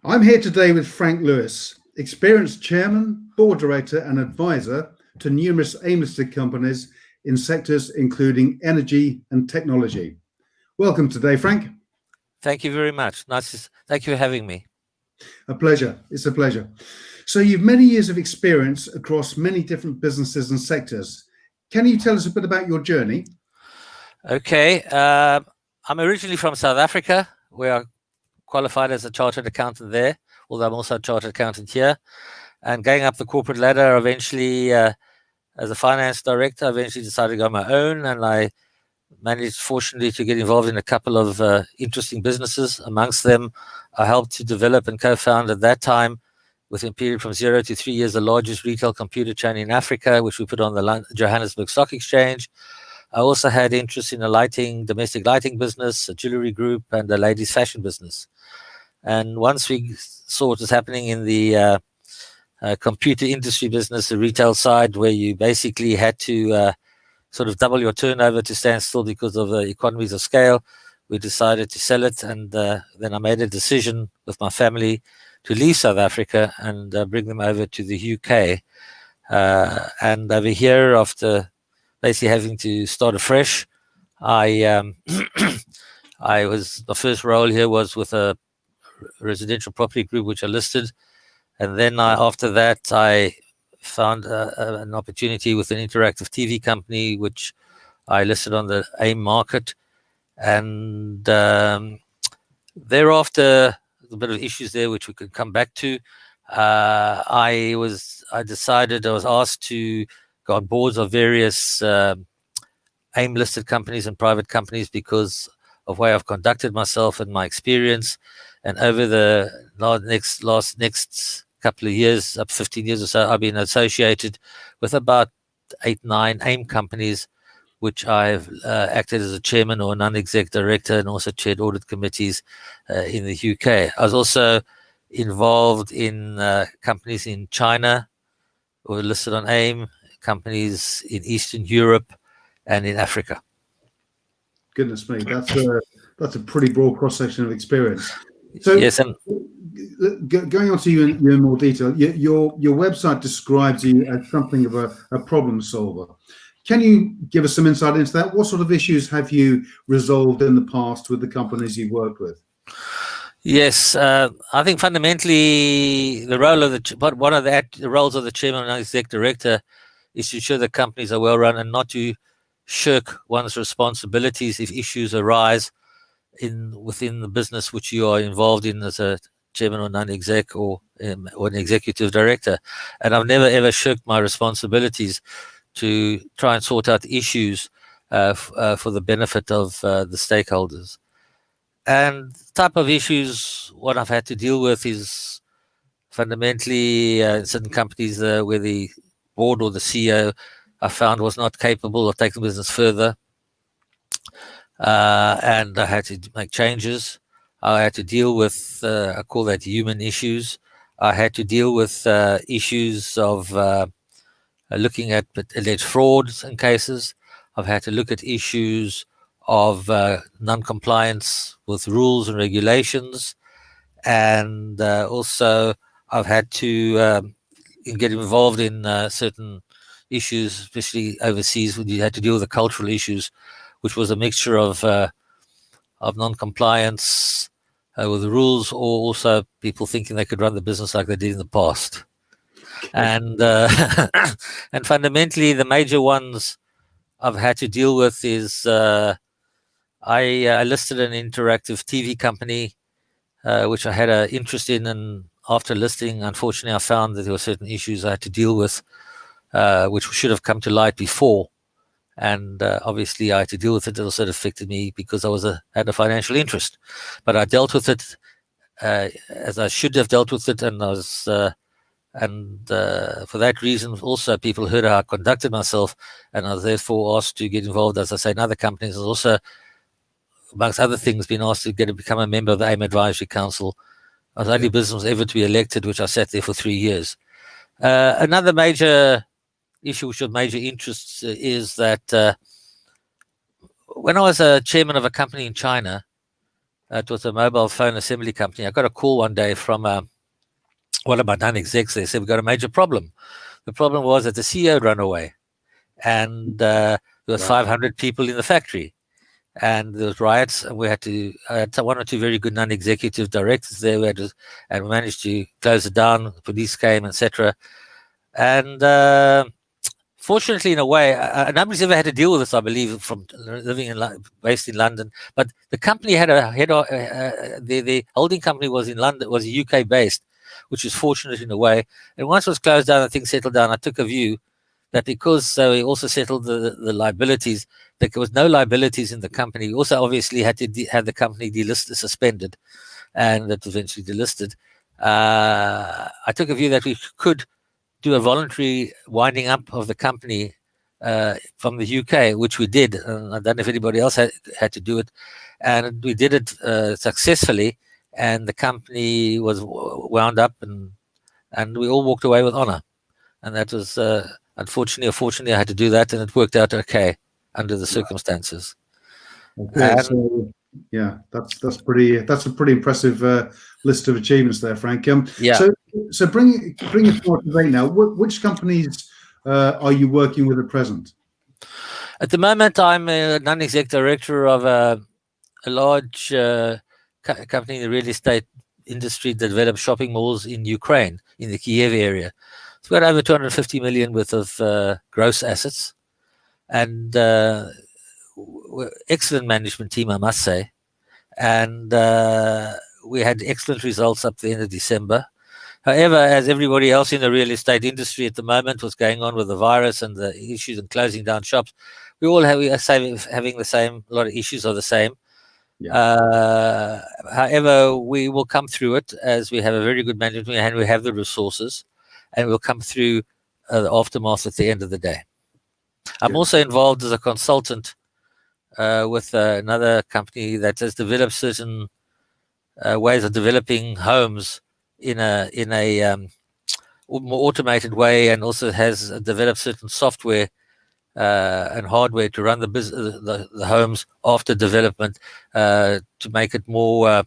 I'm here today with Frank Lewis, experienced chairman, board director, and advisor to numerous AIM-listed companies in sectors including energy and technology. Welcome today, Frank. Thank you very much. Thank you for having me. A pleasure. It's a pleasure. So you've many years of experience across many different businesses and sectors. Can you tell us a bit about your journey? Okay. I'm originally from South Africa, where I qualified as a chartered accountant there, although I'm also a chartered accountant here. And going up the corporate ladder, eventually, as a finance director, I eventually decided to go on my own, and I managed, fortunately, to get involved in a couple of interesting businesses. Amongst them, I helped to develop and co-found at that time, within a period from 0 to 3 years, the largest retail computer chain in Africa, which we put on the Johannesburg Stock Exchange. I also had interest in a domestic lighting business, a jewelry group, and a ladies' fashion business. And once we saw what was happening in the computer industry business, the retail side, where you basically had to sort of double your turnover to stand still because of the economies of scale, we decided to sell it. And then I made a decision with my family to leave South Africa and bring them over to the UK. And over here, after basically having to start afresh, my first role here was with a residential property group which I listed, and then after that I found an opportunity with an interactive TV company which I listed on the AIM market, and thereafter a bit of issues there which we could come back to. I was asked to go on boards of various AIM listed companies and private companies because of the way I've conducted myself and my experience. And over the next couple of years, up 15 years or so, I've been associated with about 8-9 AIM companies, which I've acted as a chairman or a non-exec director, and also chaired audit committees in the UK. I was also involved in companies in China who were listed on AIM, companies in Eastern Europe and in Africa. Goodness me, that's a pretty broad cross-section of experience. So yes, and going on to you in more detail, your website describes you as something of a problem solver. Can you give us some insight into that? What sort of issues have you resolved in the past with the companies you've worked with? Yes, I think fundamentally the role of one of the roles of the chairman and exec director is to ensure that companies are well run and not to shirk one's responsibilities if issues arise within the business which you are involved in as a chairman or non-exec or an executive director. And I've never ever shirked my responsibilities to try and sort out issues for the benefit of the stakeholders. And the type of issues what I've had to deal with is fundamentally certain companies where the board or the CEO I found was not capable of taking the business further. And I had to make changes. I had to deal with, I call that human issues. I had to deal with issues of looking at alleged frauds and cases. I've had to look at issues of non-compliance with rules and regulations. And also I've had to get involved in certain issues, especially overseas, when you had to deal with the cultural issues, which was a mixture of non-compliance with the rules, or also people thinking they could run the business like they did in the past. And and fundamentally, the major ones I've had to deal with is I listed an interactive TV company, which I had an interest in, and after listing, unfortunately, I found that there were certain issues I had to deal with, which should have come to light before. And obviously I had to deal with it. It also affected me because I had a financial interest, but I dealt with it as I should have dealt with it, and I was for that reason also people heard how I conducted myself, and I was therefore asked to get involved, as I say, in other companies. I was also, amongst other things, been asked to become a member of the AIM Advisory Council. I was the only business ever to be elected, which I sat there for 3 years. Another major issue which of major interest is that when I was a chairman of a company in China, It was a mobile phone assembly company. I got a call one day from one of my non-execs. They said, we've got a major problem. The problem was that the CEO had run away, and there was 500 people in the factory, and there was riots, and I had one or two very good non-executive directors there, and we managed to close it down. The police came, etc. And fortunately, in a way, nobody's ever had to deal with this, I believe, from living based in London. But the company had the holding company was in London, was UK based, which is fortunate in a way. And once it was closed down and things settled down, I took a view that because we also settled the liabilities, that there was no liabilities in the company. We also obviously had to have the company delisted, suspended, and that eventually delisted. I took a view that we could do a voluntary winding up of the company from the UK, which we did. I don't know if anybody else had to do it, and we did it successfully. And the company was wound up, and we all walked away with honor. And that was unfortunately or fortunately, I had to do that, and it worked out okay under the circumstances. Okay, so yeah, that's a pretty impressive list of achievements there, Frank. Yeah. So bring it forward to date now. Which companies are you working with at present? At the moment, I'm a non-exec director of a large company in the real estate industry that develops shopping malls in Ukraine, in the Kiev area. It's got over 250 million worth of gross assets, and excellent management team, I must say. And we had excellent results up to the end of December. However, as everybody else in the real estate industry at the moment was going on with the virus and the issues and closing down shops, we all having the same, a lot of issues are the same. Yeah. However, we will come through it as we have a very good management and we have the resources, and we'll come through the aftermath at the end of the day. I'm also involved as a consultant with another company that has developed certain ways of developing homes in a more automated way, and also has developed certain software and hardware to run the homes after development to make it more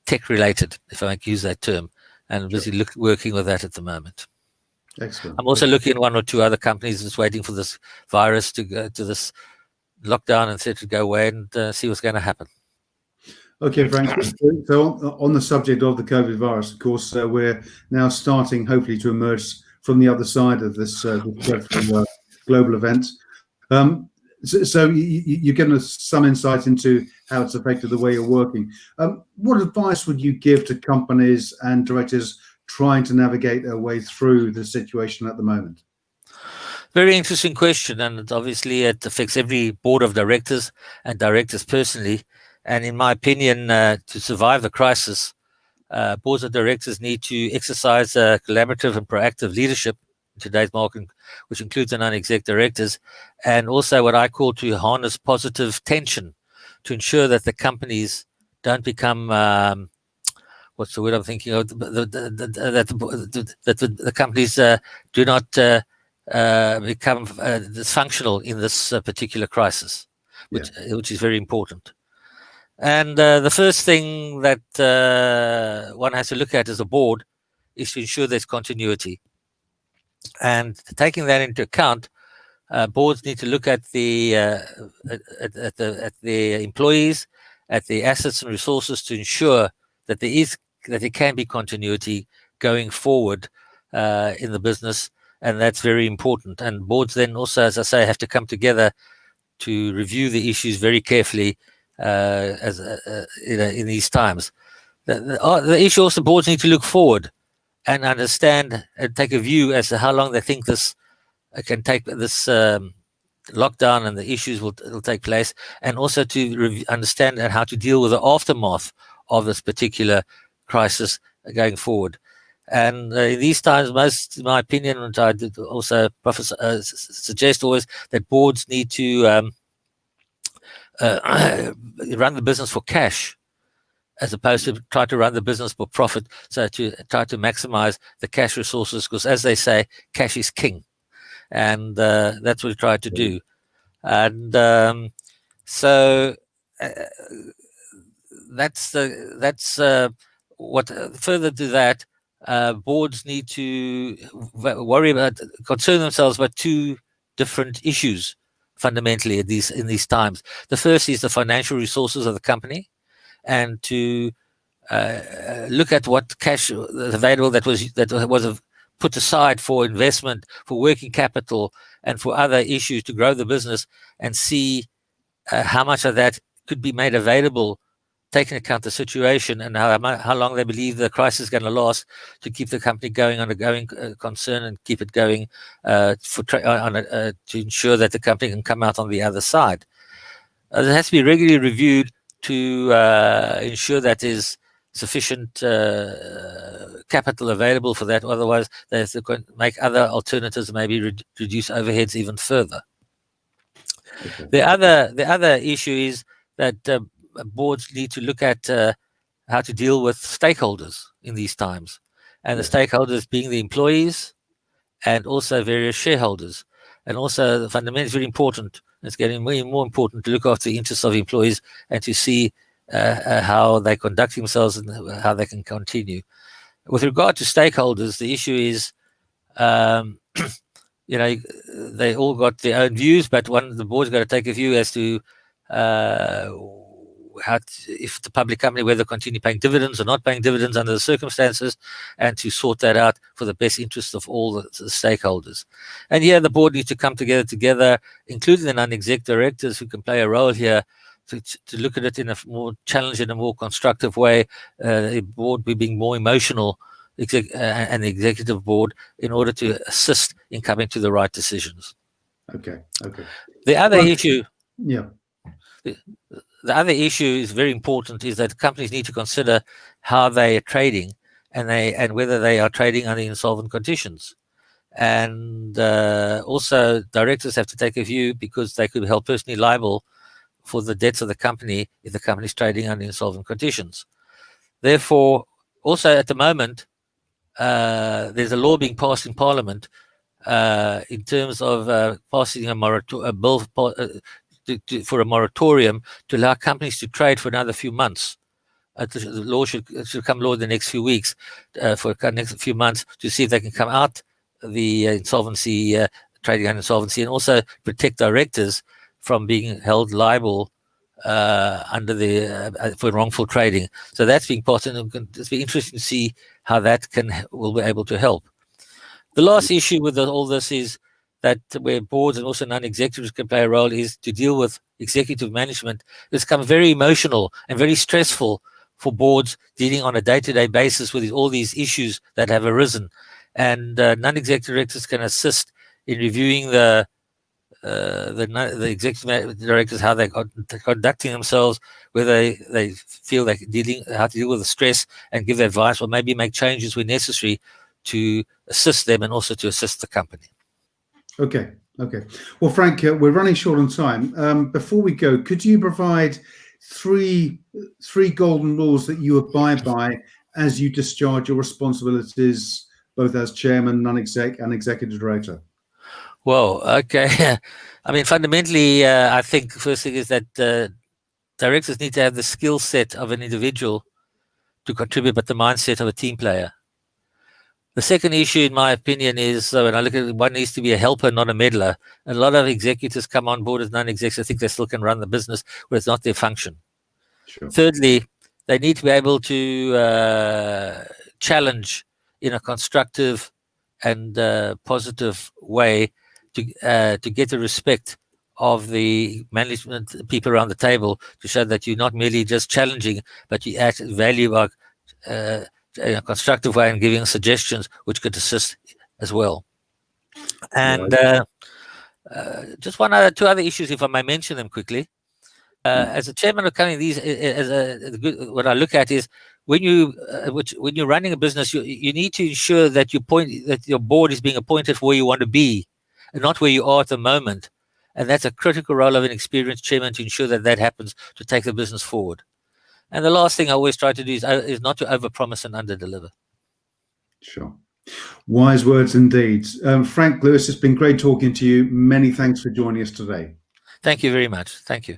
tech related, if I can use that term, and I'm busy working with that at the moment. Excellent. I'm also looking at one or two other companies just waiting for this virus to go to this lockdown and set to go away and see what's going to happen. Okay, Frank. So on the subject of the COVID virus, of course, we're now starting hopefully to emerge from the other side of this global event. So you've given us some insight into how it's affected the way you're working. What advice would you give to companies and directors trying to navigate their way through the situation at the moment? Very interesting question, and obviously it affects every board of directors and directors personally. And in my opinion, to survive the crisis, boards of directors need to exercise collaborative and proactive leadership in today's market, which includes the non-exec directors, and also what I call to harness positive tension to ensure that the companies don't become what's the word I'm thinking of? That the companies do not become dysfunctional in this particular crisis, which is very important. And the first thing that one has to look at as a board is to ensure there's continuity. And taking that into account, boards need to look at the employees, at the assets and resources to ensure that there can be continuity going forward in the business, and that's very important. And boards then also, as I say, have to come together to review the issues very carefully in these times. The issue also, boards need to look forward and understand and take a view as to how long they think this can take, this lockdown and the issues will take place, and also to understand how to deal with the aftermath of this particular crisis going forward. And in these times, most, in my opinion, and I did also suggest always that boards need to run the business for cash, as opposed to try to run the business for profit. So to try to maximize the cash resources, because as they say, cash is king, and that's what we try to do. And so what further to that. Boards need to concern themselves about two different issues fundamentally in these times. The first is the financial resources of the company, and to look at what cash is available that was put aside for investment, for working capital, and for other issues to grow the business, and see how much of that could be made available, taking account the situation and how long they believe the crisis is going to last, to keep the company going on a going concern and keep it going to ensure that the company can come out on the other side. It has to be regularly reviewed to ensure that there's sufficient capital available for that. Otherwise, they have to make other alternatives, maybe reduce overheads even further. Okay. The other issue is that boards need to look at how to deal with stakeholders in these times, and the stakeholders being the employees and also various shareholders. And also, the fundamentally, it's very important. It's getting more important to look after the interests of employees and to see how they conduct themselves and how they can continue. With regard to stakeholders, the issue is, they all got their own views, but the board's got to take a view as to if the public company, whether continue paying dividends or not paying dividends under the circumstances, and to sort that out for the best interest of all the stakeholders. And here the board needs to come together, including the non-exec directors who can play a role here, to look at it in a more challenging and a more constructive way. The board being more emotional, and the executive board, in order to assist in coming to the right decisions. Okay. The other issue, the other issue is very important, is that companies need to consider how they are trading and whether they are trading under insolvent conditions. And also, directors have to take a view, because they could be held personally liable for the debts of the company if the company is trading under insolvent conditions. Therefore, also at the moment, there's a law being passed in Parliament in terms of passing a bill for a moratorium to allow companies to trade for another few months. The law should come law in the next few weeks, for the next few months, to see if they can come out the insolvency, trading under insolvency, and also protect directors from being held liable under for wrongful trading. So that's being passed, and it's be interesting to see how that will be able to help. The last issue with all this is that where boards and also non-executives can play a role is to deal with executive management. It's become very emotional and very stressful for boards dealing on a day-to-day basis with all these issues that have arisen. And non-executive directors can assist in reviewing the executive directors, how they're conducting themselves, whether they feel like how to deal with the stress, and give advice, or maybe make changes where necessary to assist them and also to assist the company. Okay. Well, Frank, we're running short on time. Before we go, could you provide three golden rules that you abide by as you discharge your responsibilities, both as chairman, non-exec, and executive director? Well, okay. I mean, fundamentally, I think the first thing is that directors need to have the skill set of an individual to contribute, but the mindset of a team player. The second issue, in my opinion, is when I look at it, one needs to be a helper, not a meddler. A lot of executives come on board as non-execs. I think they still can run the business, but it's not their function. Sure. Thirdly, they need to be able to challenge in a constructive and positive way to get the respect of the management people around the table, to show that you're not merely just challenging, but you add value in a constructive way and giving suggestions which could assist as well. And just two other issues, if I may mention them quickly. As a chairman of company, what I look at is when you're running a business, you need to ensure that your board is being appointed for where you want to be, and not where you are at the moment. And that's a critical role of an experienced chairman, to ensure that happens, to take the business forward. And the last thing I always try to do is not to overpromise and underdeliver. Sure. Wise words indeed. Frank Lewis, it's been great talking to you. Many thanks for joining us today. Thank you very much. Thank you.